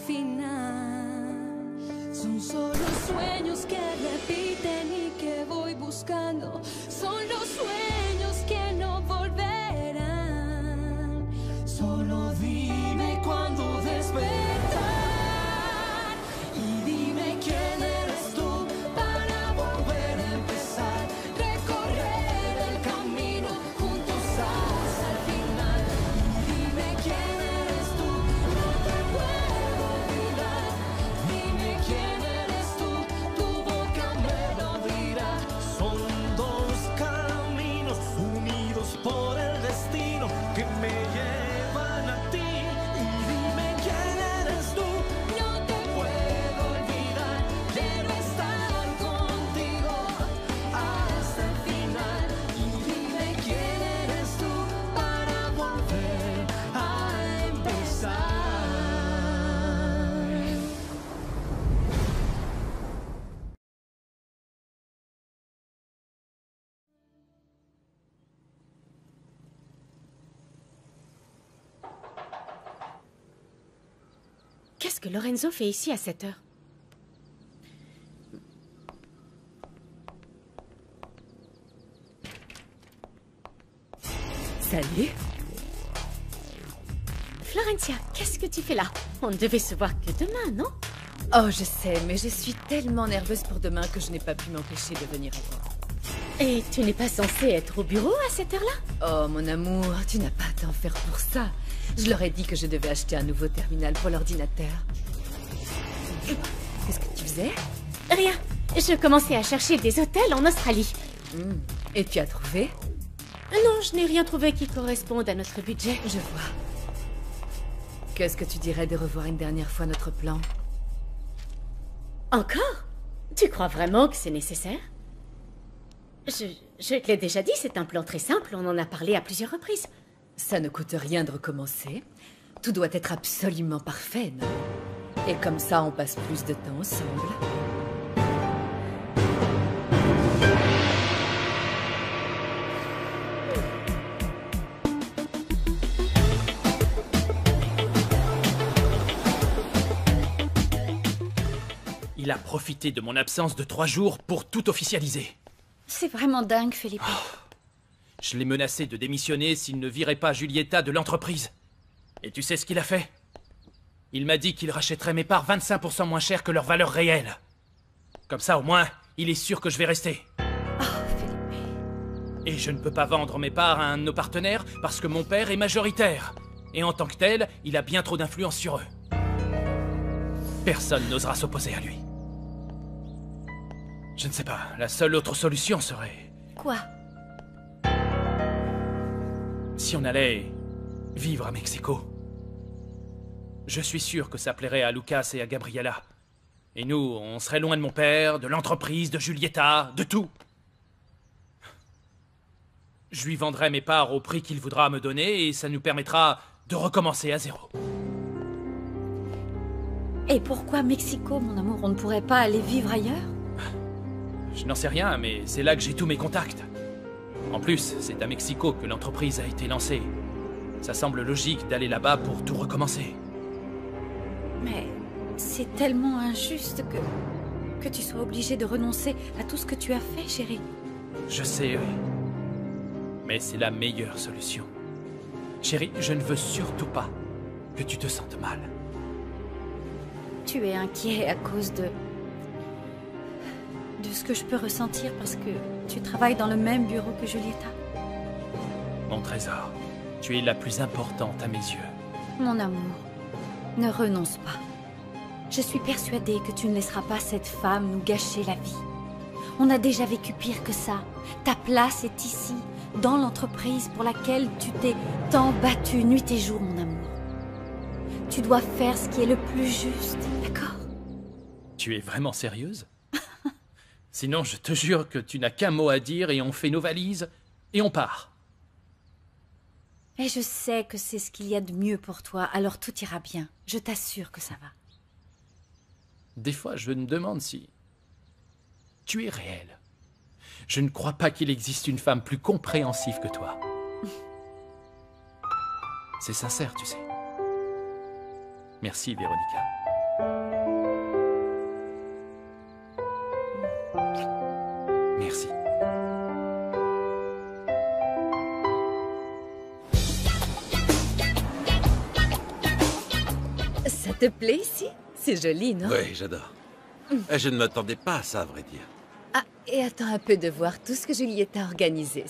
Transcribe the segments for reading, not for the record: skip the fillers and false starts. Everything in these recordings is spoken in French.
final. Son solo sueños que repiten y que voy buscando. Son los sueños que no volverán. Solo dime cuándo despertar. Y dime quién eres tú para volver a empezar. Recorrer el camino juntos hasta el final. Y dime quién eres tú, no te puedo olvidar. Dime quién eres tú, tu boca me lo dirá. Son dos caminos unidos por el destino que me llevan a ti. Y dime quién eres tú, No te puedo olvidar, quiero estar contigo hasta el final. Y dime quién eres tú para volver a empezar. Qu'est-ce que Lorenzo fait ici à cette heure? Salut. Florencia, qu'est-ce que tu fais là? On ne devait se voir que demain, non? Oh, je sais, mais je suis tellement nerveuse pour demain que je n'ai pas pu m'empêcher de venir à toi. Et tu n'es pas censé être au bureau à cette heure-là? Oh, mon amour, tu n'as pas à t'en faire pour ça. Je leur ai dit que je devais acheter un nouveau terminal pour l'ordinateur. Qu'est-ce que tu faisais? Rien. Je commençais à chercher des hôtels en Australie. Et tu as trouvé? Non, je n'ai rien trouvé qui corresponde à notre budget. Je vois. Qu'est-ce que tu dirais de revoir une dernière fois notre plan? Encore? Tu crois vraiment que c'est nécessaire? Je te l'ai déjà dit, c'est un plan très simple, on en a parlé à plusieurs reprises. Ça ne coûte rien de recommencer. Tout doit être absolument parfait, non? Et comme ça, on passe plus de temps ensemble. Il a profité de mon absence de 3 jours pour tout officialiser. C'est vraiment dingue, Felipe. Je l'ai menacé de démissionner s'il ne virait pas Giulietta de l'entreprise. Et tu sais ce qu'il a fait? Il m'a dit qu'il rachèterait mes parts 25% moins cher que leur valeur réelle. Comme ça, au moins, il est sûr que je vais rester. Oh, Felipe. Et je ne peux pas vendre mes parts à un de nos partenaires parce que mon père est majoritaire. Et en tant que tel, il a bien trop d'influence sur eux. Personne n'osera s'opposer à lui. Je ne sais pas, la seule autre solution serait... Quoi? Si on allait vivre à Mexico. Je suis sûr que ça plairait à Lucas et à Gabriela. Et nous, on serait loin de mon père, de l'entreprise, de Giulietta, de tout. Je lui vendrai mes parts au prix qu'il voudra me donner et ça nous permettra de recommencer à zéro. Et pourquoi Mexico, mon amour? On ne pourrait pas aller vivre ailleurs? Je n'en sais rien, mais c'est là que j'ai tous mes contacts. En plus, c'est à Mexico que l'entreprise a été lancée. Ça semble logique d'aller là-bas pour tout recommencer. Mais c'est tellement injuste que tu sois obligé de renoncer à tout ce que tu as fait, chérie. Je sais, oui. Mais c'est la meilleure solution. Chérie, je ne veux surtout pas que tu te sentes mal. Tu es inquiet à cause de ce que je peux ressentir parce que tu travailles dans le même bureau que Giulietta. Mon trésor, tu es la plus importante à mes yeux. Mon amour, ne renonce pas. Je suis persuadée que tu ne laisseras pas cette femme nous gâcher la vie. On a déjà vécu pire que ça. Ta place est ici, dans l'entreprise pour laquelle tu t'es tant battu nuit et jour, mon amour. Tu dois faire ce qui est le plus juste, d'accord? Tu es vraiment sérieuse? Sinon, je te jure que tu n'as qu'un mot à dire et on fait nos valises et on part. Et je sais que c'est ce qu'il y a de mieux pour toi, alors tout ira bien. Je t'assure que ça va. Des fois, je me demande si tu es réelle. Je ne crois pas qu'il existe une femme plus compréhensive que toi. C'est sincère, tu sais. Merci, Véronica. Merci. Ça te plaît ici? C'est joli, non? Oui, j'adore. Je ne m'attendais pas à ça, à vrai dire. Ah, et attends un peu de voir tout ce que Juliette a organisé.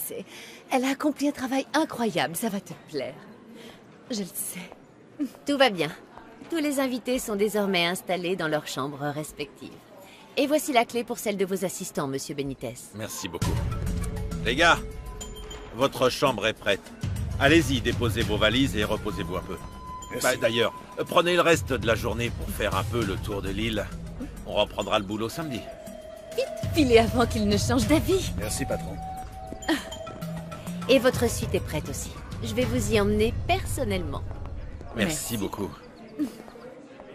Elle a accompli un travail incroyable, ça va te plaire. Je le sais. Tout va bien. Tous les invités sont désormais installés dans leurs chambres respectives. Et voici la clé pour celle de vos assistants, Monsieur Benitez. Merci beaucoup. Les gars, votre chambre est prête. Allez-y, déposez vos valises et reposez-vous un peu. Bah, d'ailleurs, prenez le reste de la journée pour faire un peu le tour de l'île. On reprendra le boulot samedi. Filez avant qu'il ne change d'avis. Merci, patron. Et votre suite est prête aussi. Je vais vous y emmener personnellement. Merci beaucoup.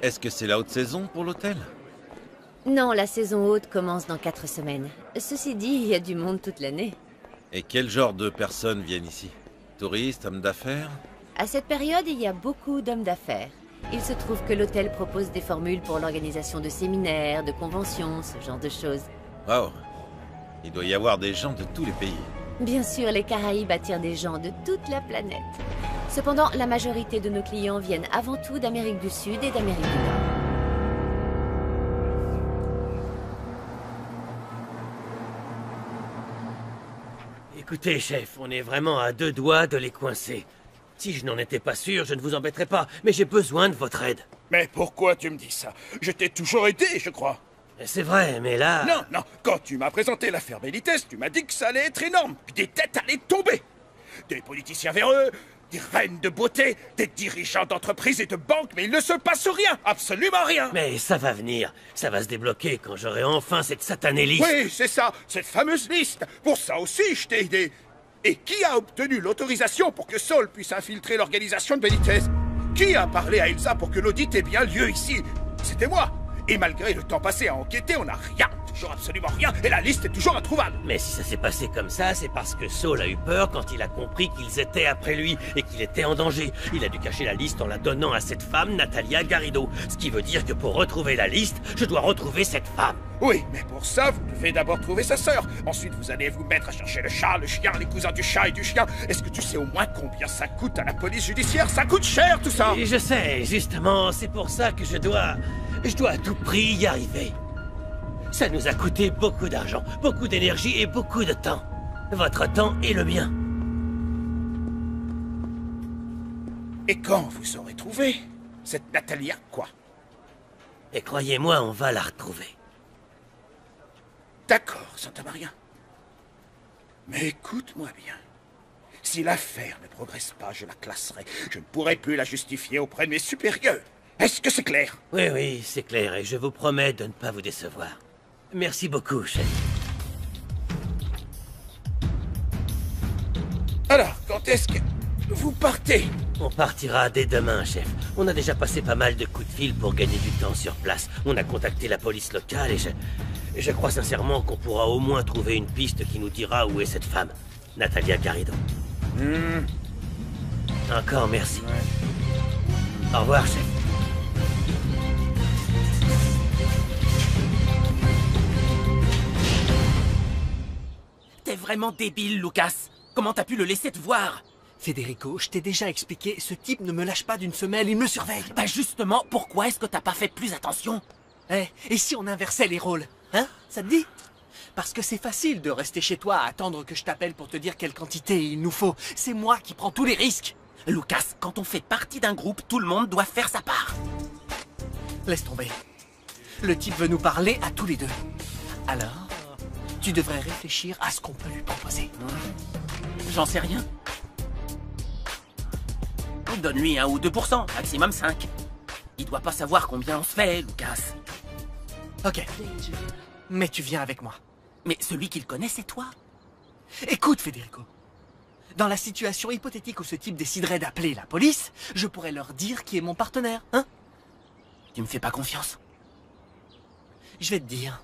Est-ce que c'est la haute saison pour l'hôtel? Non, la saison haute commence dans 4 semaines. Ceci dit, il y a du monde toute l'année. Et quel genre de personnes viennent ici? Touristes, hommes d'affaires? À cette période, il y a beaucoup d'hommes d'affaires. Il se trouve que l'hôtel propose des formules pour l'organisation de séminaires, de conventions, ce genre de choses. Waouh! Il doit y avoir des gens de tous les pays. Bien sûr, les Caraïbes attirent des gens de toute la planète. Cependant, la majorité de nos clients viennent avant tout d'Amérique du Sud et d'Amérique du Nord. Écoutez, chef, on est vraiment à 2 doigts de les coincer. Si je n'en étais pas sûr, je ne vous embêterais pas, mais j'ai besoin de votre aide. Mais pourquoi tu me dis ça? Je t'ai toujours aidé, je crois. C'est vrai, mais là... Non, non, quand tu m'as présenté l'affaire Benitez, tu m'as dit que ça allait être énorme, que des têtes allaient tomber. Des politiciens véreux, des reines de beauté, des dirigeants d'entreprises et de banques, mais il ne se passe rien, absolument rien. Mais ça va venir, ça va se débloquer quand j'aurai enfin cette satanée liste. Oui, c'est ça, cette fameuse liste. Pour ça aussi, je t'ai aidé. Et qui a obtenu l'autorisation pour que Saul puisse infiltrer l'organisation de Benitez? Qui a parlé à Elsa pour que l'audit ait bien lieu ici? C'était moi. Et malgré le temps passé à enquêter, on n'a rien, toujours absolument rien, et la liste est toujours introuvable. Mais si ça s'est passé comme ça, c'est parce que Saul a eu peur quand il a compris qu'ils étaient après lui et qu'il était en danger. Il a dû cacher la liste en la donnant à cette femme, Natalia Garrido. Ce qui veut dire que pour retrouver la liste, je dois retrouver cette femme. Oui, mais pour ça, vous devez d'abord trouver sa sœur. Ensuite, vous allez vous mettre à chercher le chat, le chien, les cousins du chat et du chien. Est-ce que tu sais au moins combien ça coûte à la police judiciaire? Ça coûte cher, tout ça. Et je sais, justement, c'est pour ça que je dois à tout prix y arriver. Ça nous a coûté beaucoup d'argent, beaucoup d'énergie et beaucoup de temps. Votre temps et le mien. Et quand vous aurez trouvé cette Natalia, quoi? Et croyez-moi, on va la retrouver. D'accord, Santa Maria. Mais écoute-moi bien. Si l'affaire ne progresse pas, je la classerai. Je ne pourrai plus la justifier auprès de mes supérieurs. Est-ce que c'est clair? Oui, oui, c'est clair, et je vous promets de ne pas vous décevoir. Merci beaucoup, chef. Alors, quand est-ce que vous partez? On partira dès demain, chef. On a déjà passé pas mal de coups de fil pour gagner du temps sur place. On a contacté la police locale et je crois sincèrement qu'on pourra au moins trouver une piste qui nous dira où est cette femme, Natalia Garrido. Encore merci. Au revoir, chef. T'es vraiment débile, Lucas. Comment t'as pu le laisser te voir? Federico, je t'ai déjà expliqué, ce type ne me lâche pas d'une semelle, il me surveille. Bah justement, pourquoi est-ce que t'as pas fait plus attention? Et si on inversait les rôles? Hein? Ça te dit? Parce que c'est facile de rester chez toi à attendre que je t'appelle pour te dire quelle quantité il nous faut. C'est moi qui prends tous les risques. Lucas, quand on fait partie d'un groupe, tout le monde doit faire sa part. Laisse tomber. Le type veut nous parler à tous les deux. Alors, tu devrais réfléchir à ce qu'on peut lui proposer. J'en sais rien. Donne-lui 1 ou 2%, maximum 5. Il doit pas savoir combien on se fait, Lucas. Ok. Mais tu viens avec moi. Mais celui qu'il connaît, c'est toi. Écoute, Federico. Dans la situation hypothétique où ce type déciderait d'appeler la police, je pourrais leur dire qui est mon partenaire, hein? Tu me fais pas confiance? Je vais te dire.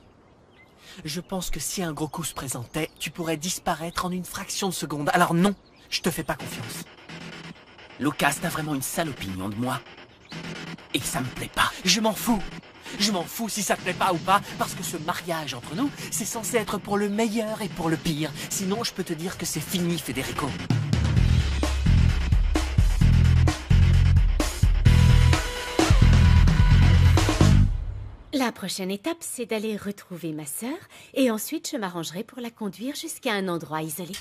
Je pense que si un gros coup se présentait, tu pourrais disparaître en une fraction de seconde. Alors non, je te fais pas confiance. Lucas, t'as vraiment une sale opinion de moi. et que ça me plaît pas. Je m'en fous. Je m'en fous si ça te plaît pas ou pas, parce que ce mariage entre nous, c'est censé être pour le meilleur et pour le pire. Sinon, je peux te dire que c'est fini, Federico. La prochaine étape, c'est d'aller retrouver ma sœur, et ensuite je m'arrangerai pour la conduire jusqu'à un endroit isolé.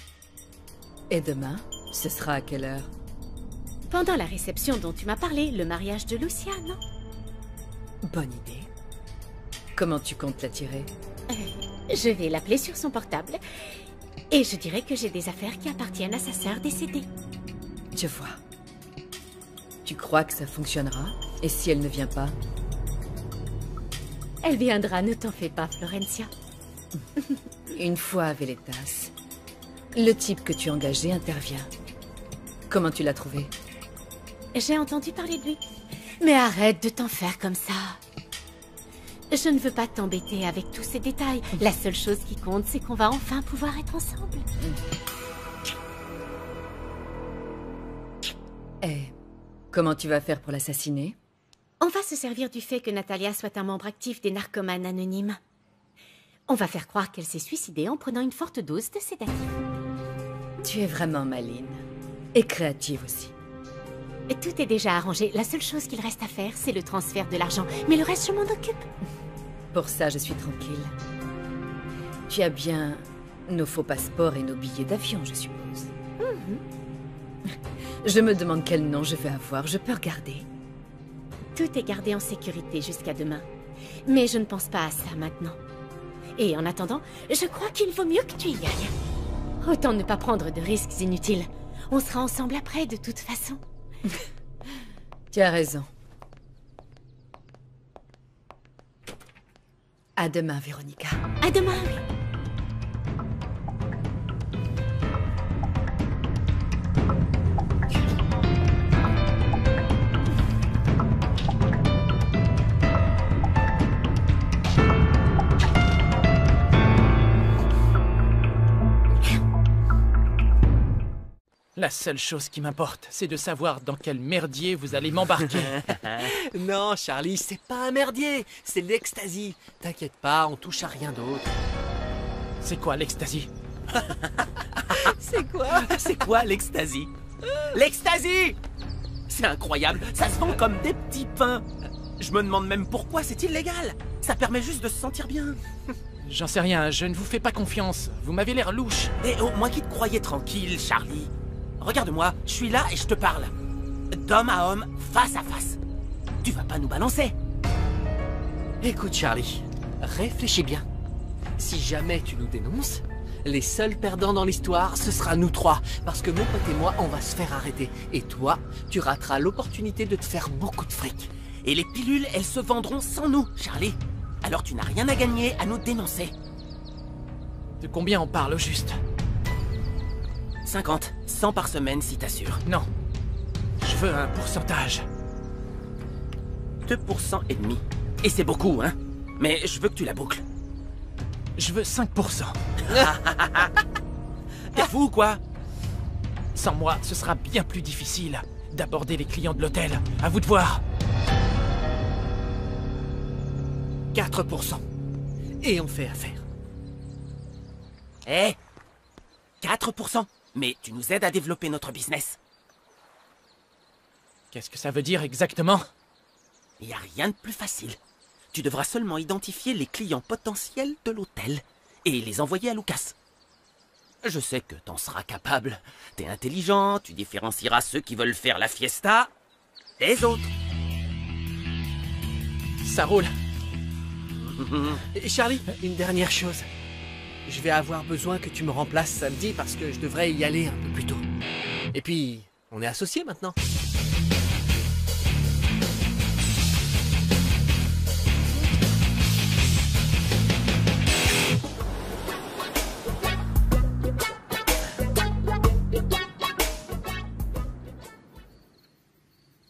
Et demain, ce sera à quelle heure? Pendant la réception dont tu m'as parlé, le mariage de Lucia, non? Bonne idée. Comment tu comptes l'attirer? Je vais l'appeler sur son portable, et je dirai que j'ai des affaires qui appartiennent à sa sœur décédée. Je vois. Tu crois que ça fonctionnera? Et si elle ne vient pas? Elle viendra, ne t'en fais pas, Florencia. Une fois à Veletas, le type que tu as engagé intervient. Comment tu l'as trouvé? J'ai entendu parler de lui. Mais arrête de t'en faire comme ça. Je ne veux pas t'embêter avec tous ces détails. La seule chose qui compte, c'est qu'on va enfin pouvoir être ensemble. Eh, comment tu vas faire pour l'assassiner? On va se servir du fait que Natalia soit un membre actif des narcomanes anonymes. On va faire croire qu'elle s'est suicidée en prenant une forte dose de sédatifs. Tu es vraiment maligne. Et créative aussi. Tout est déjà arrangé. La seule chose qu'il reste à faire, c'est le transfert de l'argent. Mais le reste, je m'en occupe. Pour ça, je suis tranquille. Tu as bien nos faux passeports et nos billets d'avion, je suppose. Je me demande quel nom je vais avoir. Je peux regarder. Tout est gardé en sécurité jusqu'à demain. Mais je ne pense pas à ça maintenant. Et en attendant, je crois qu'il vaut mieux que tu y ailles. Autant ne pas prendre de risques inutiles. On sera ensemble après, de toute façon. Tu as raison. À demain, Véronica. À demain, oui. La seule chose qui m'importe, c'est de savoir dans quel merdier vous allez m'embarquer. Non, Charlie, c'est pas un merdier, c'est l'ecstasy. T'inquiète pas, on touche à rien d'autre. C'est quoi l'ecstasy? C'est quoi? C'est quoi l'ecstasy? L'ecstasy! C'est incroyable, ça se vend comme des petits pains. Je me demande même pourquoi c'est illégal. Ça permet juste de se sentir bien. J'en sais rien, je ne vous fais pas confiance. Vous m'avez l'air louche. Et oh, moi qui te croyais tranquille, Charlie. Regarde-moi, je suis là et je te parle. D'homme à homme, face à face. Tu vas pas nous balancer. Écoute, Charlie, réfléchis bien. Si jamais tu nous dénonces, les seuls perdants dans l'histoire, ce sera nous trois. Parce que mon pote et moi, on va se faire arrêter. Et toi, tu rateras l'opportunité de te faire beaucoup de fric. Et les pilules, elles se vendront sans nous, Charlie. Alors tu n'as rien à gagner à nous dénoncer. De combien on parle au juste? 50, 100 par semaine si t'assures. Non. Je veux un pourcentage. 2% et demi. Et c'est beaucoup, hein? Mais je veux que tu la boucles. Je veux 5%. T'es fou ou quoi? Sans moi, ce sera bien plus difficile d'aborder les clients de l'hôtel. À vous de voir. 4%. Et on fait affaire. Eh 4%. Mais tu nous aides à développer notre business. Qu'est-ce que ça veut dire exactement? Il n'y a rien de plus facile. Tu devras seulement identifier les clients potentiels de l'hôtel et les envoyer à Lucas. Je sais que t'en seras capable. T'es intelligent, tu différencieras ceux qui veulent faire la fiesta des autres. Ça roule. Et Charlie, une dernière chose. Je vais avoir besoin que tu me remplaces samedi parce que je devrais y aller un peu plus tôt. Et puis, on est associés maintenant.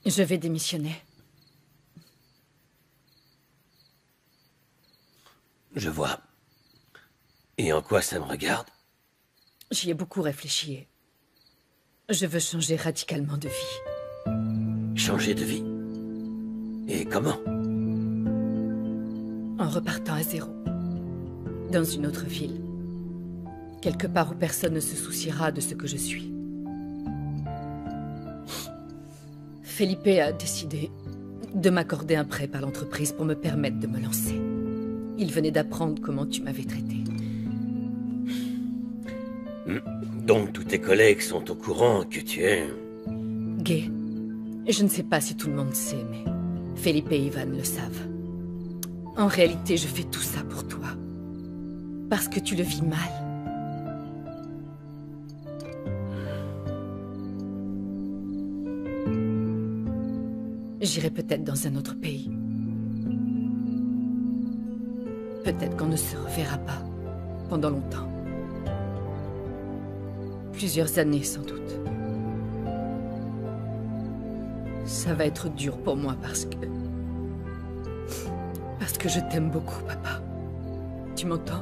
Je vais démissionner. Je vois. Et en quoi ça me regarde? J'y ai beaucoup réfléchi. Je veux changer radicalement de vie. Changer de vie? Et comment? En repartant à zéro. Dans une autre ville. Quelque part où personne ne se souciera de ce que je suis. Felipe a décidé de m'accorder un prêt par l'entreprise pour me permettre de me lancer. Il venait d'apprendre comment tu m'avais traité. Donc tous tes collègues sont au courant que tu es... Gay. Je ne sais pas si tout le monde sait, mais Felipe et Ivan le savent. En réalité, je fais tout ça pour toi. Parce que tu le vis mal. J'irai peut-être dans un autre pays. Peut-être qu'on ne se reverra pas pendant longtemps. Plusieurs années, sans doute. Ça va être dur pour moi parce que je t'aime beaucoup, papa. Tu m'entends?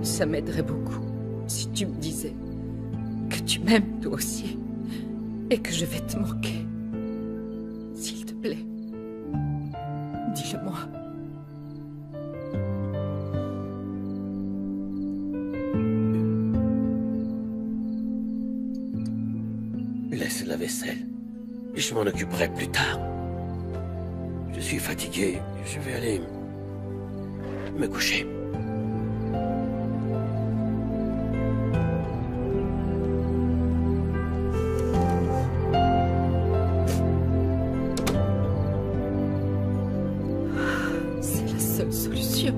Ça m'aiderait beaucoup si tu me disais que tu m'aimes toi aussi et que je vais te manquer. S'il te plaît, dis-le-moi. Laisse la vaisselle. Je m'en occuperai plus tard. Je suis fatigué. Je vais aller me coucher. C'est la seule solution.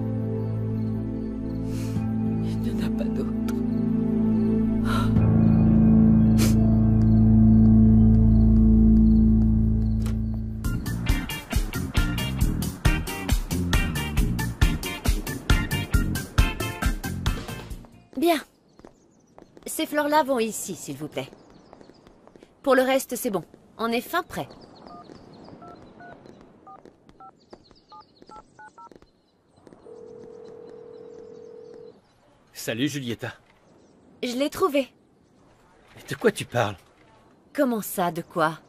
Il n'y en a pas d'autre. Bien. Ces fleurs-là vont ici, s'il vous plaît. Pour le reste, c'est bon. On est fin prêt. Salut, Julieta. Je l'ai trouvé. De quoi tu parles? Comment ça, de quoi?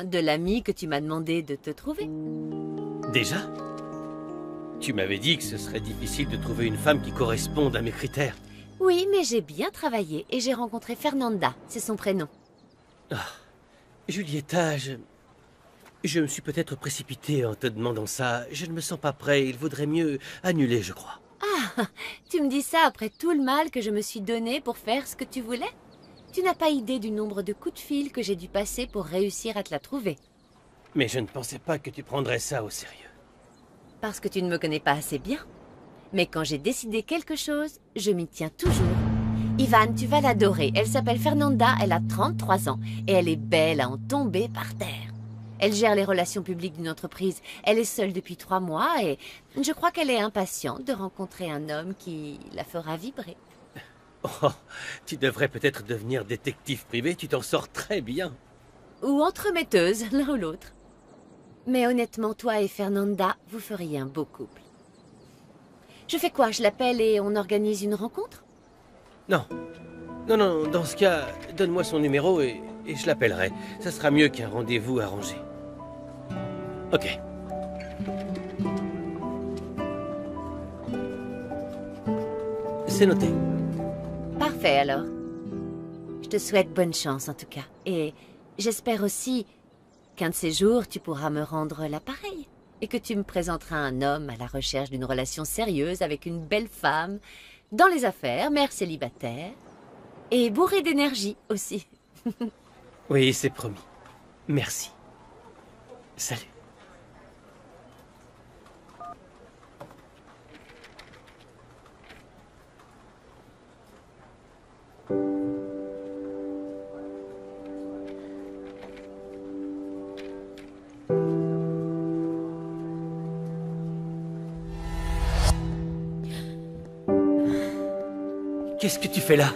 De l'ami que tu m'as demandé de te trouver. Déjà? Tu m'avais dit que ce serait difficile de trouver une femme qui corresponde à mes critères. Oui, mais j'ai bien travaillé et j'ai rencontré Fernanda, c'est son prénom. Ah, Julieta, je me suis peut-être précipité en te demandant ça. Je ne me sens pas prêt, il vaudrait mieux annuler, je crois. Ah, tu me dis ça après tout le mal que je me suis donné pour faire ce que tu voulais? Tu n'as pas idée du nombre de coups de fil que j'ai dû passer pour réussir à te la trouver. Mais je ne pensais pas que tu prendrais ça au sérieux. Parce que tu ne me connais pas assez bien. Mais quand j'ai décidé quelque chose, je m'y tiens toujours. Ivan, tu vas l'adorer. Elle s'appelle Fernanda, elle a 33 ans. Et elle est belle à en tomber par terre. Elle gère les relations publiques d'une entreprise. Elle est seule depuis 3 mois et je crois qu'elle est impatiente de rencontrer un homme qui la fera vibrer. Oh, tu devrais peut-être devenir détective privé, tu t'en sors très bien. Ou entremetteuse, l'un ou l'autre. Mais honnêtement, toi et Fernanda, vous feriez un beau couple. Je fais quoi? Je l'appelle et on organise une rencontre? Non. Non, dans ce cas, donne-moi son numéro et je l'appellerai. Ça sera mieux qu'un rendez-vous arrangé. Ok. C'est noté. Parfait alors. Je te souhaite bonne chance en tout cas. Et j'espère aussi qu'un de ces jours tu pourras me rendre l'appareil. Et que tu me présenteras un homme à la recherche d'une relation sérieuse avec une belle femme, dans les affaires, mère célibataire, et bourré d'énergie aussi. Oui, c'est promis. Merci. Salut. Qu'est-ce que tu fais là?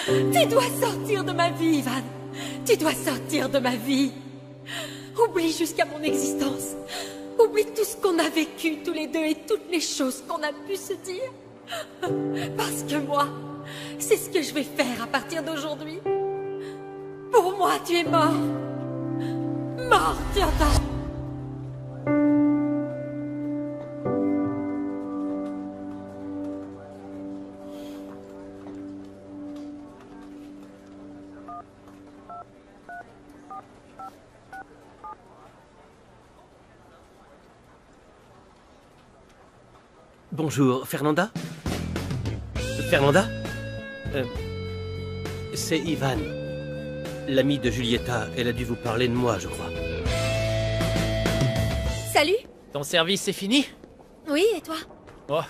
Tu dois sortir de ma vie, Ivan. Tu dois sortir de ma vie. Oublie jusqu'à mon existence. Oublie tout ce qu'on a vécu tous les deux et toutes les choses qu'on a pu se dire. Parce que moi, c'est ce que je vais faire à partir d'aujourd'hui. Pour moi, tu es mort. Mort, tu entends? Bonjour, Fernanda? Fernanda? C'est Ivan. L'ami de Julieta. Elle a dû vous parler de moi, je crois. Salut. Ton service est fini? Oui, et toi? Oh,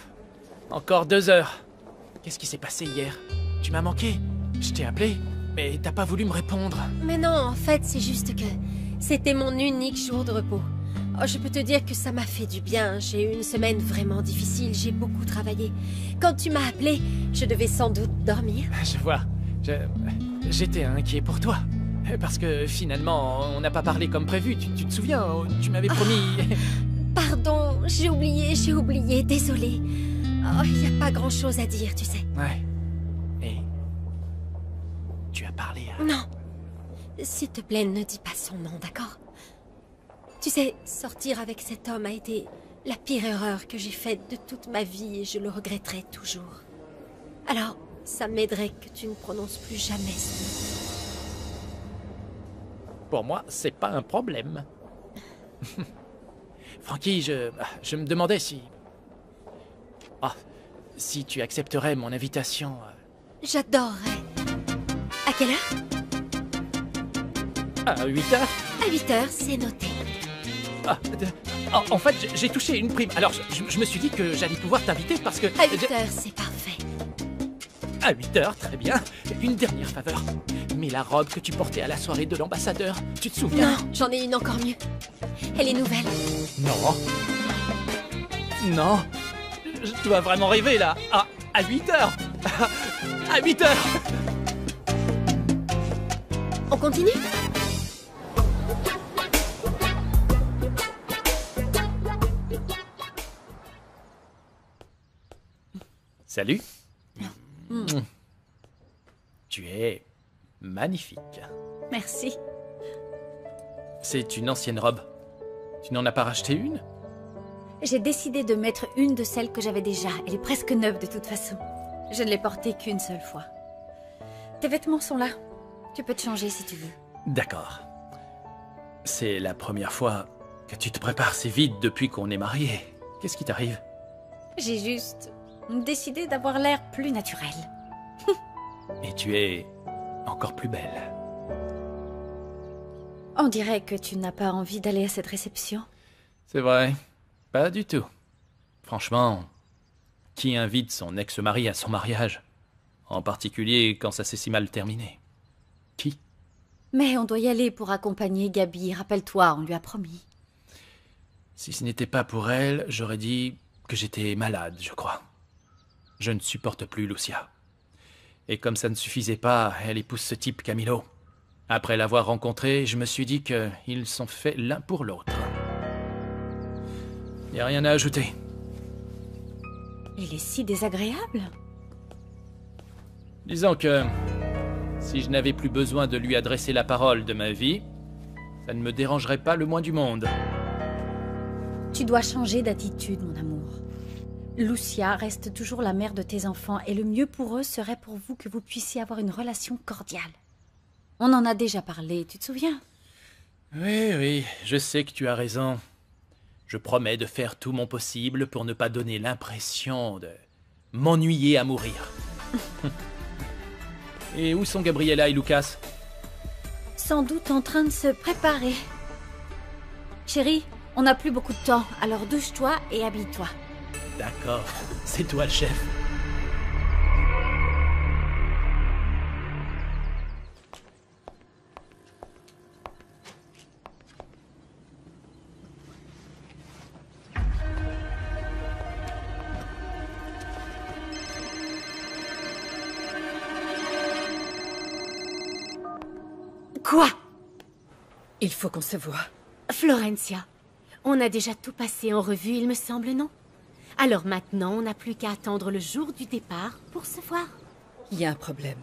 encore 2 heures. Qu'est-ce qui s'est passé hier? Tu m'as manqué. Je t'ai appelé, mais t'as pas voulu me répondre. Mais non, en fait, c'est juste que c'était mon unique jour de repos. Oh, je peux te dire que ça m'a fait du bien. J'ai eu une semaine vraiment difficile, j'ai beaucoup travaillé. Quand tu m'as appelé, je devais sans doute dormir. Je vois. J'étais inquiet pour toi. Parce que finalement, on n'a pas parlé comme prévu. Tu te souviens? Tu m'avais promis... Pardon, j'ai oublié, désolé. Oh, il n'y a pas grand-chose à dire, tu sais. Ouais. Et... tu as parlé à... Non. S'il te plaît, ne dis pas son nom, d'accord? Tu sais, sortir avec cet homme a été la pire erreur que j'ai faite de toute ma vie et je le regretterai toujours. Alors, ça m'aiderait que tu ne prononces plus jamais ce nom. Pour moi, c'est pas un problème. Frankie, je me demandais si... Ah, si tu accepterais mon invitation... J'adorerais. À quelle heure? À 8 heures? À 8 heures, c'est noté. Ah, en fait, j'ai touché une prime. Alors, je me suis dit que j'allais pouvoir t'inviter parce que... À 8 heures, c'est parfait. À 8 heures, très bien. Une dernière faveur. Mais la robe que tu portais à la soirée de l'ambassadeur, tu te souviens? Non, j'en ai une encore mieux. Elle est nouvelle. Non. Non. Je dois vraiment rêver, là. À 8 heures. À 8 heures. On continue? Salut. Tu es magnifique. Merci. C'est une ancienne robe. Tu n'en as pas racheté une? J'ai décidé de mettre une de celles que j'avais déjà. Elle est presque neuve de toute façon. Je ne l'ai portée qu'une seule fois. Tes vêtements sont là. Tu peux te changer si tu veux. D'accord. C'est la première fois que tu te prépares si vite depuis qu'on est mariés. Qu'est-ce qui t'arrive? J'ai juste décidé d'avoir l'air plus naturel. Et tu es encore plus belle. On dirait que tu n'as pas envie d'aller à cette réception. C'est vrai. Pas du tout. Franchement, qui invite son ex-mari à son mariage? En particulier quand ça s'est si mal terminé. Qui? Mais on doit y aller pour accompagner Gabi. Rappelle-toi, on lui a promis. Si ce n'était pas pour elle, j'aurais dit que j'étais malade, je crois. Je ne supporte plus Lucia. Et comme ça ne suffisait pas, elle épouse ce type Camilo. Après l'avoir rencontré, je me suis dit qu'ils sont faits l'un pour l'autre. Y a rien à ajouter. Il est si désagréable. Disons que si je n'avais plus besoin de lui adresser la parole de ma vie, ça ne me dérangerait pas le moins du monde. Tu dois changer d'attitude, mon amour. Lucia reste toujours la mère de tes enfants et le mieux pour eux serait pour vous que vous puissiez avoir une relation cordiale. On en a déjà parlé, tu te souviens? Oui, je sais que tu as raison. Je promets de faire tout mon possible pour ne pas donner l'impression de m'ennuyer à mourir. Et où sont Gabriella et Lucas? Sans doute en train de se préparer. Chérie, on n'a plus beaucoup de temps, alors douche-toi et habille-toi. D'accord, c'est toi le chef. Quoi? Il faut qu'on se voie. Florencia, on a déjà tout passé en revue, il me semble, non? Alors maintenant, on n'a plus qu'à attendre le jour du départ pour se voir. Il y a un problème.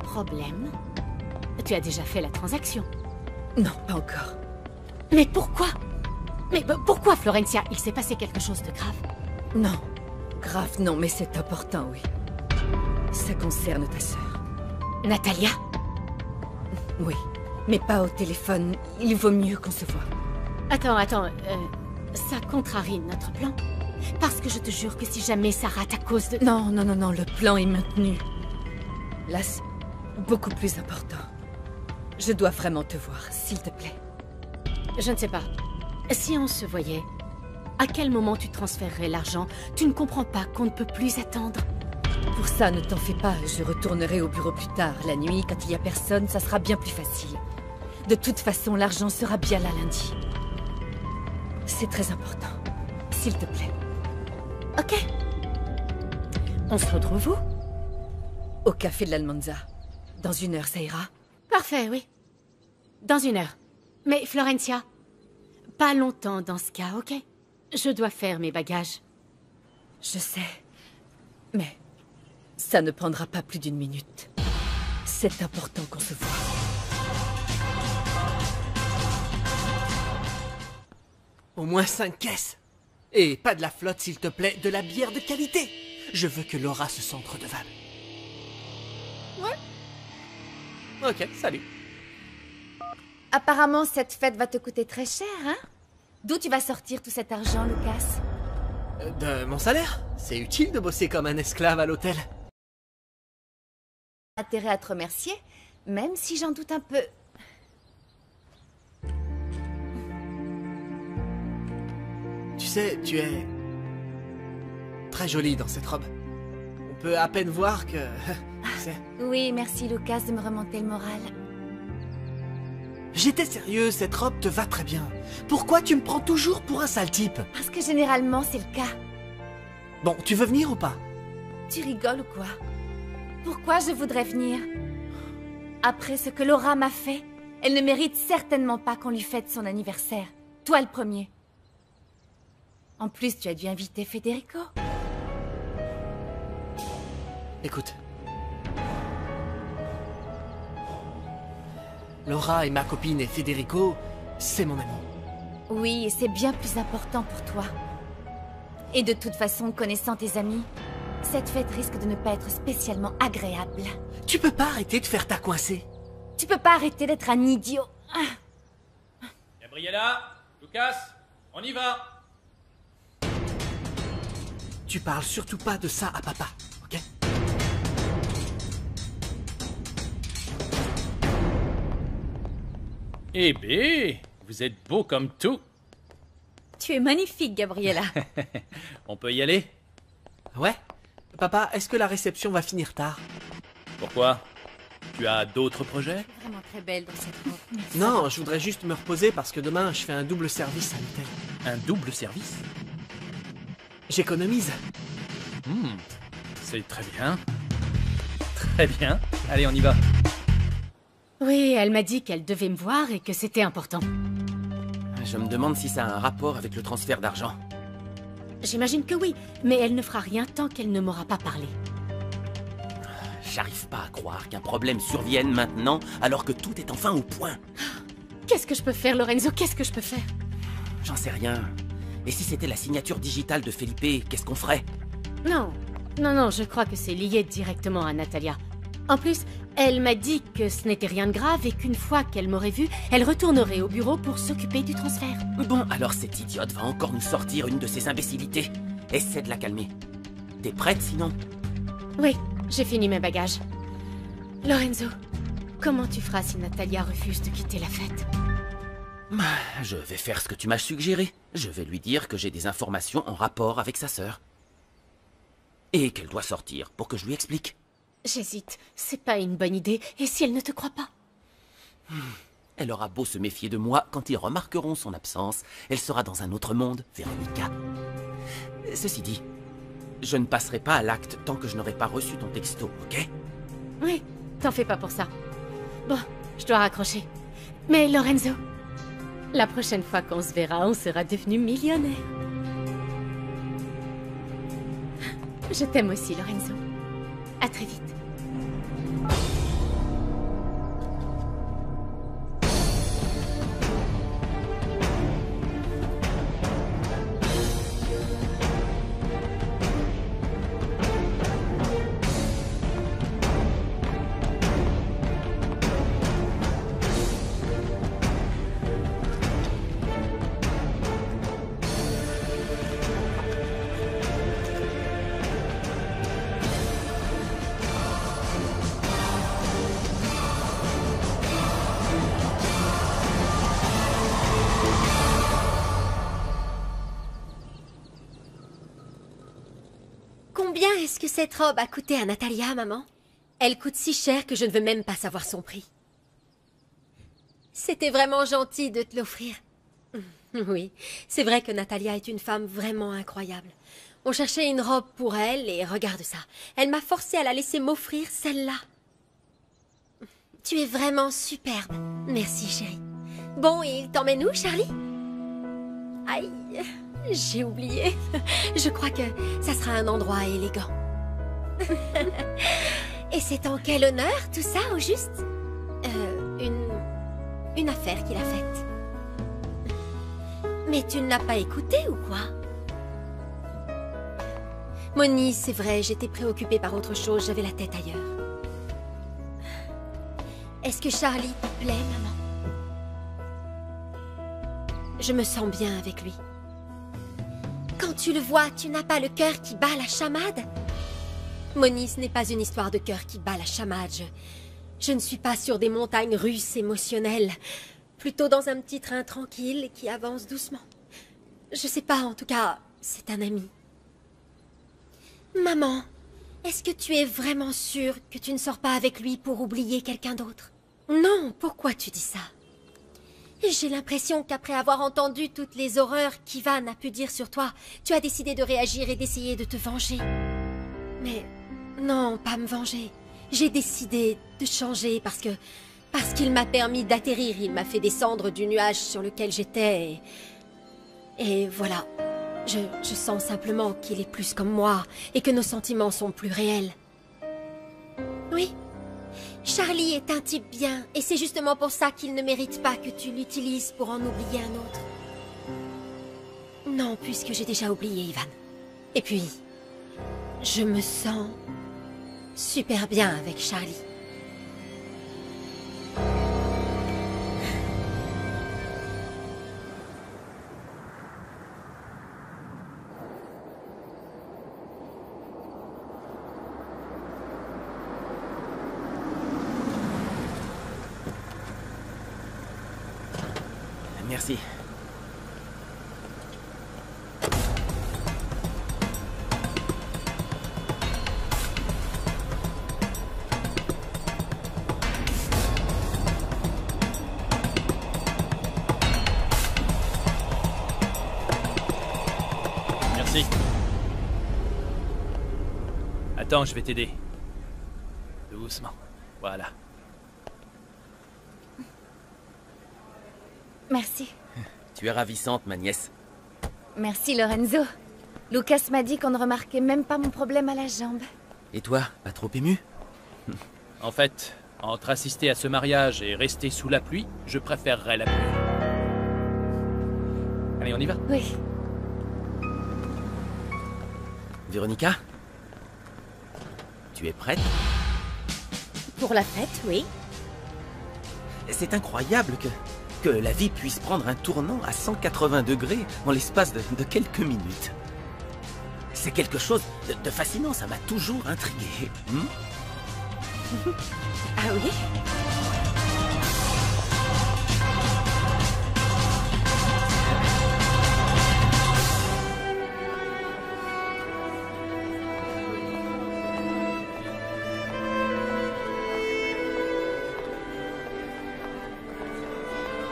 problème. Tu as déjà fait la transaction. Non, pas encore. Mais pourquoi? Mais pourquoi, Florencia? Il s'est passé quelque chose de grave? Non. Grave, non, mais c'est important, oui. Ça concerne ta sœur. Natalia? Oui, mais pas au téléphone. Il vaut mieux qu'on se voit. Attends, ça contrarie notre plan? Parce que je te jure que si jamais ça rate à cause de... Non, le plan est maintenu. Là, c'est beaucoup plus important. Je dois vraiment te voir, s'il te plaît. Je ne sais pas. Si on se voyait, à quel moment tu transférerais l'argent? Tu ne comprends pas qu'on ne peut plus attendre? Pour ça, ne t'en fais pas. Je retournerai au bureau plus tard. La nuit, quand il y a personne, ça sera bien plus facile. De toute façon, l'argent sera bien là lundi. C'est très important. S'il te plaît. Ok. On se retrouve où? Au café de l'Almanza. Dans 1 heure, ça ira? Parfait, oui. Dans 1 heure. Mais Florencia, pas longtemps dans ce cas, ok? Je dois faire mes bagages. Je sais. Mais ça ne prendra pas plus d'1 minute. C'est important qu'on se voit. Au moins 5 caisses. Et pas de la flotte, s'il te plaît, de la bière de qualité. Je veux que Laura se sente redevable. Ouais. Ok, salut. Apparemment, cette fête va te coûter très cher, hein? D'où tu vas sortir tout cet argent, Lucas? De mon salaire. C'est utile de bosser comme un esclave à l'hôtel. Intérêt à te remercier, même si j'en doute un peu. Tu sais, tu es très jolie dans cette robe. On peut à peine voir que... tu sais. Oui, merci Lucas de me remonter le moral. J'étais sérieux, cette robe te va très bien. Pourquoi tu me prends toujours pour un sale type? Parce que généralement, c'est le cas. Bon, tu veux venir ou pas? Tu rigoles ou quoi? Pourquoi je voudrais venir? Après ce que Laura m'a fait, elle ne mérite certainement pas qu'on lui fête son anniversaire. Toi le premier. En plus, tu as dû inviter Federico. Écoute. Laura est ma copine et Federico, c'est mon ami. Oui, et c'est bien plus important pour toi. Et de toute façon, connaissant tes amis, cette fête risque de ne pas être spécialement agréable. Tu peux pas arrêter de faire ta coincée. Tu peux pas arrêter d'être un idiot. Gabriella, Lucas, on y va. Tu parles surtout pas de ça à papa, ok? Eh bé, vous êtes beau comme tout. Tu es magnifique, Gabriella. On peut y aller? Ouais. Papa, est-ce que la réception va finir tard? Pourquoi? Tu as d'autres projets? Vraiment très belle dans cette robe. Non, je voudrais juste me reposer parce que demain, je fais un double service à l'hôtel. Un double service? J'économise. C'est très bien. Très bien. Allez, on y va. Oui, elle m'a dit qu'elle devait me voir et que c'était important. Je me demande si ça a un rapport avec le transfert d'argent. J'imagine que oui, mais elle ne fera rien tant qu'elle ne m'aura pas parlé. J'arrive pas à croire qu'un problème survienne maintenant, alors que tout est enfin au point. Qu'est-ce que je peux faire, Lorenzo? Qu'est-ce que je peux faire? J'en sais rien. Et si c'était la signature digitale de Felipe, qu'est-ce qu'on ferait? Non, je crois que c'est lié directement à Natalia. En plus, elle m'a dit que ce n'était rien de grave et qu'une fois qu'elle m'aurait vue, elle retournerait au bureau pour s'occuper du transfert. Bon, alors cette idiote va encore nous sortir une de ses imbécilités. Essaie de la calmer. T'es prête sinon? Oui, j'ai fini mes bagages. Lorenzo, comment tu feras si Natalia refuse de quitter la fête? Je vais faire ce que tu m'as suggéré. Je vais lui dire que j'ai des informations en rapport avec sa sœur. Et qu'elle doit sortir pour que je lui explique. J'hésite, c'est pas une bonne idée. Et si elle ne te croit pas? Elle aura beau se méfier de moi, quand ils remarqueront son absence, elle sera dans un autre monde, Véronica. Ceci dit, je ne passerai pas à l'acte tant que je n'aurai pas reçu ton texto, ok? Oui, t'en fais pas pour ça. Bon, je dois raccrocher. Mais Lorenzo, la prochaine fois qu'on se verra, on sera devenus millionnaires. Je t'aime aussi, Lorenzo. À très vite. que cette robe a coûté à Natalia, maman? Elle coûte si cher que je ne veux même pas savoir son prix. C'était vraiment gentil de te l'offrir. Oui, c'est vrai que Natalia est une femme vraiment incroyable. On cherchait une robe pour elle et regarde ça. Elle m'a forcée à la laisser m'offrir celle-là. Tu es vraiment superbe. Merci, chérie. Bon, et il t'emmène où, Charlie? Aïe, j'ai oublié. Je crois que ça sera un endroit élégant. Et c'est en quel honneur, tout ça, au juste? Une affaire qu'il a faite. Mais tu ne l'as pas écouté ou quoi? Moni, c'est vrai, j'étais préoccupée par autre chose, j'avais la tête ailleurs. Est-ce que Charlie te plaît, maman? Je me sens bien avec lui. Quand tu le vois, tu n'as pas le cœur qui bat la chamade? Moni, ce n'est pas une histoire de cœur qui bat la chamade. Je ne suis pas sur des montagnes russes émotionnelles. Plutôt dans un petit train tranquille qui avance doucement. Je sais pas, en tout cas, c'est un ami. Maman, est-ce que tu es vraiment sûre que tu ne sors pas avec lui pour oublier quelqu'un d'autre? Non, pourquoi tu dis ça? J'ai l'impression qu'après avoir entendu toutes les horreurs qu'Ivan a pu dire sur toi, tu as décidé de réagir et d'essayer de te venger. Mais non, pas me venger. J'ai décidé de changer parce qu'il m'a permis d'atterrir. Il m'a fait descendre du nuage sur lequel j'étais. Et voilà. Je sens simplement qu'il est plus comme moi et que nos sentiments sont plus réels. Oui. Charlie est un type bien et c'est justement pour ça qu'il ne mérite pas que tu l'utilises pour en oublier un autre. Non, puisque j'ai déjà oublié Ivan. Et puis, je me sens super bien avec Charlie. Merci. Merci. Attends, je vais t'aider. Doucement. Voilà. Merci. Tu es ravissante, ma nièce. Merci, Lorenzo. Lucas m'a dit qu'on ne remarquait même pas mon problème à la jambe. Et toi, pas trop ému? En fait, entre assister à ce mariage et rester sous la pluie, je préférerais la pluie. Allez, on y va? Oui. Véronica? Tu es prête? Pour la fête, oui. C'est incroyable que la vie puisse prendre un tournant à 180 degrés en l'espace de quelques minutes. C'est quelque chose de fascinant, ça m'a toujours intrigué. Ah oui?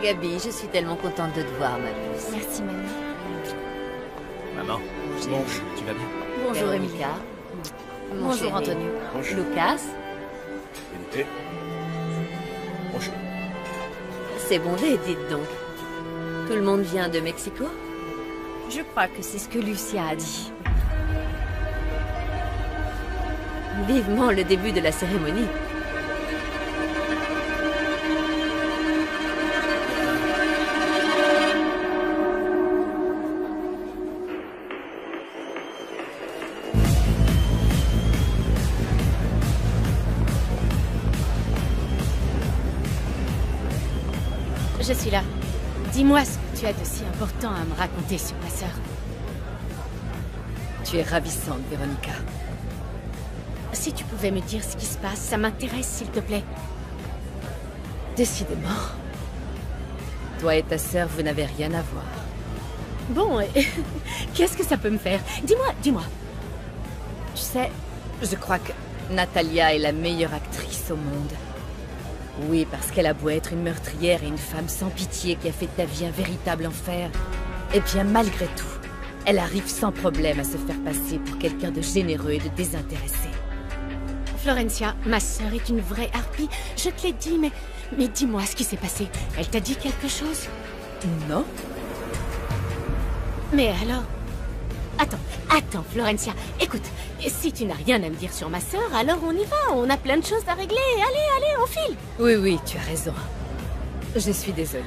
Gabi, je suis tellement contente de te voir, ma puce. Merci, maman. Maman, Bon, tu vas bien? bonjour, Emilia. Mon Bonjour, chéri. Antonio. Lucas, Benité. Bonjour. c'est bondé, dites donc. Tout le monde vient de Mexico? Je crois que c'est ce que Lucia a dit. Vivement le début de la cérémonie. Je suis là. Dis-moi ce que tu as de si important à me raconter sur ma sœur. Tu es ravissante, Véronica. Si tu pouvais me dire ce qui se passe, ça m'intéresse, s'il te plaît. Décidément. Toi et ta sœur, vous n'avez rien à voir. Bon, qu'est-ce que ça peut me faire? Dis-moi. Tu sais, Je crois que Natalia est la meilleure actrice au monde. Oui, parce qu'elle a beau être une meurtrière et une femme sans pitié qui a fait de ta vie un véritable enfer. Et bien, malgré tout, elle arrive sans problème à se faire passer pour quelqu'un de généreux et de désintéressé. Florencia, ma sœur est une vraie harpie. Je te l'ai dit, mais dis-moi ce qui s'est passé. Elle t'a dit quelque chose? Non. Mais alors... Attends, Florencia. Écoute, si tu n'as rien à me dire sur ma sœur, alors on y va. On a plein de choses à régler. Allez, on file. Oui, tu as raison. Je suis désolée.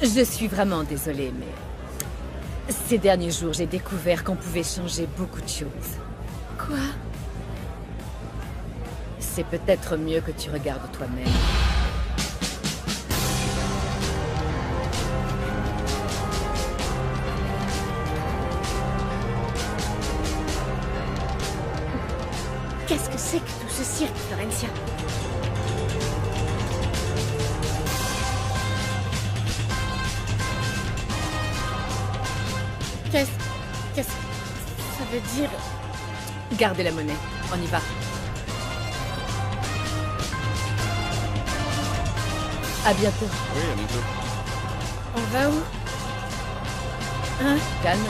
Je suis vraiment désolée, mais... Ces derniers jours, j'ai découvert qu'on pouvait changer beaucoup de choses. Quoi? C'est peut-être mieux que tu regardes toi-même. Qu'est-ce que c'est que tout ce cirque, Florencia? Qu'est-ce que ça veut dire? Gardez la monnaie, on y va. À bientôt. Oui, à bientôt. On va où? Hein? Calme.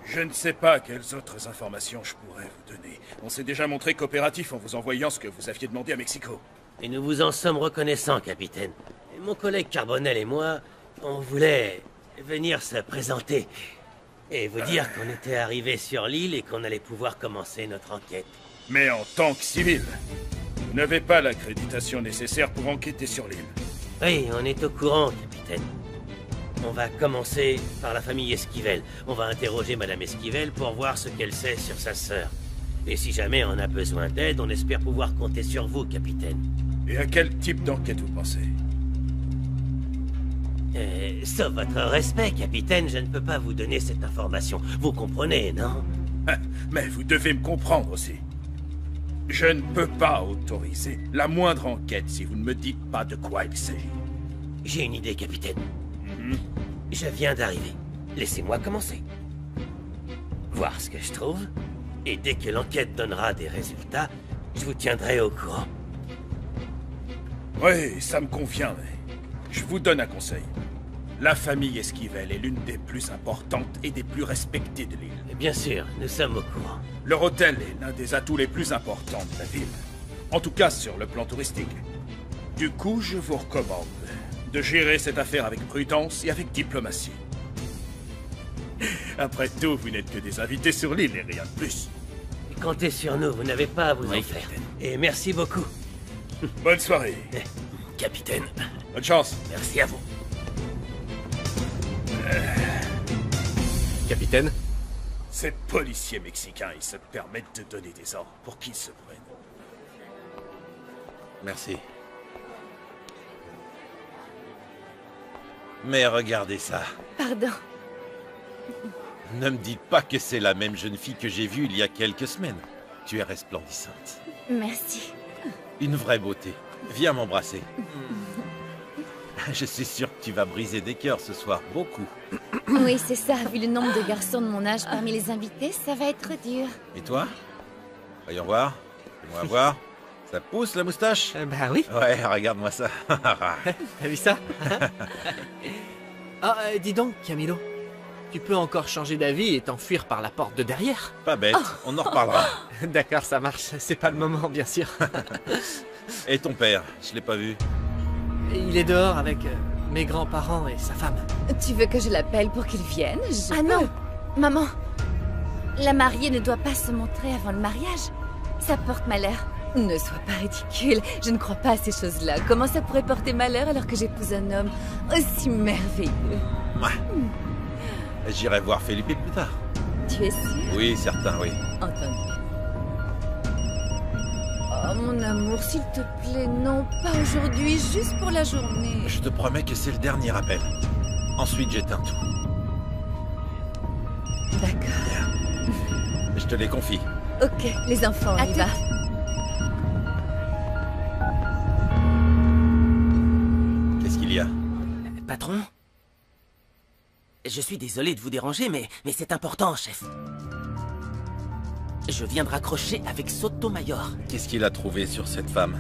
Je ne sais pas quelles autres informations je pourrais vous donner. On s'est déjà montré coopératif en vous envoyant ce que vous aviez demandé à Mexico. Et nous vous en sommes reconnaissants, capitaine. Et mon collègue Carbonel et moi, on voulait venir se présenter et vous dire qu'on était arrivés sur l'île et qu'on allait pouvoir commencer notre enquête. Mais en tant que civil, vous n'avez pas l'accréditation nécessaire pour enquêter sur l'île. Oui, on est au courant, capitaine. On va commencer par la famille Esquivel. On va interroger Madame Esquivel pour voir ce qu'elle sait sur sa sœur. Et si jamais on a besoin d'aide, on espère pouvoir compter sur vous, capitaine. Et à quel type d'enquête vous pensez? Sauf votre respect, capitaine, je ne peux pas vous donner cette information. Vous comprenez, non? Mais vous devez me comprendre aussi. Je ne peux pas autoriser la moindre enquête si vous ne me dites pas de quoi il s'agit. J'ai une idée, capitaine. Je viens d'arriver. Laissez-moi commencer. Voir ce que je trouve. Et dès que l'enquête donnera des résultats, je vous tiendrai au courant. Oui, ça me convient, mais je vous donne un conseil. La famille Esquivel est l'une des plus importantes et des plus respectées de l'île. Bien sûr, nous sommes au courant. Leur hôtel est l'un des atouts les plus importants de la ville. En tout cas, sur le plan touristique. Du coup, je vous recommande de gérer cette affaire avec prudence et avec diplomatie. Après tout, vous n'êtes que des invités sur l'île et rien de plus. Comptez sur nous, vous n'avez pas à vous en faire. Et merci beaucoup. Bonne soirée. Capitaine. Bonne chance. Merci à vous. Capitaine? Ces policiers mexicains, ils se permettent de donner des ordres pour qu'ils se prennent. Merci. Mais regardez ça. Pardon. Ne me dites pas que c'est la même jeune fille que j'ai vue il y a quelques semaines. Tu es resplendissante. Merci. Une vraie beauté. Viens m'embrasser. Je suis sûr que tu vas briser des cœurs ce soir, beaucoup. Oui, c'est ça. Vu le nombre de garçons de mon âge parmi les invités, ça va être dur. Et toi? Voyons voir. Fais-moi voir. Ça pousse la moustache? Bah oui. Ouais, regarde-moi ça. T'as vu ça? Ah, dis donc, Camilo. Tu peux encore changer d'avis et t'enfuir par la porte de derrière? Pas bête, on en reparlera. D'accord, ça marche. C'est pas le moment, bien sûr. Et ton père? Je l'ai pas vu. Il est dehors avec mes grands-parents et sa femme. Tu veux que je l'appelle pour qu'il vienne? Ah non, maman. La mariée ne doit pas se montrer avant le mariage. Ça porte malheur. Ne sois pas ridicule. Je ne crois pas à ces choses-là. Comment ça pourrait porter malheur alors que j'épouse un homme aussi merveilleux? Ouais. J'irai voir Felipe plus tard. Tu es sûr? Oui, certain, oui. Entendu. Oh, mon amour, s'il te plaît, non, pas aujourd'hui, juste pour la journée. Je te promets que c'est le dernier appel. Ensuite, j'éteins tout. D'accord. Je te les confie. Ok, les enfants, on y va. Qu'est-ce qu'il y a? Patron? Je suis désolé de vous déranger, mais c'est important, chef. Je viens de raccrocher avec Sotomayor. Qu'est-ce qu'il a trouvé sur cette femme?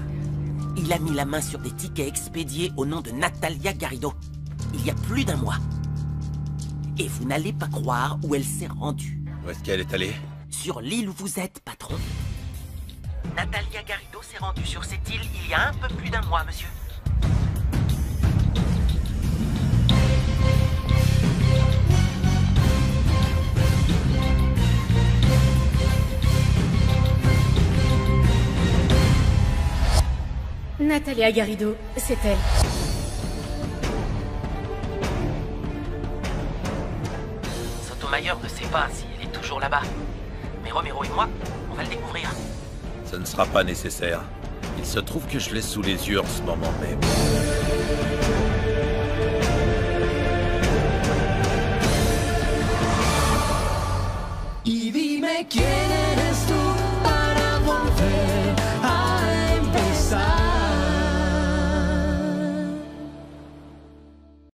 Il a mis la main sur des tickets expédiés au nom de Natalia Garrido, il y a plus d'1 mois. Et vous n'allez pas croire où elle s'est rendue. Où est-ce qu'elle est allée? Sur l'île où vous êtes, patron. Natalia Garrido s'est rendue sur cette île il y a un peu plus d'1 mois, monsieur. Natalia Garrido, c'est elle. Sotomayor ne sait pas si elle est toujours là-bas. Mais Romero et moi, on va le découvrir. Ce ne sera pas nécessaire. Il se trouve que je l'ai sous les yeux en ce moment même. Y dime quién eres tú para volver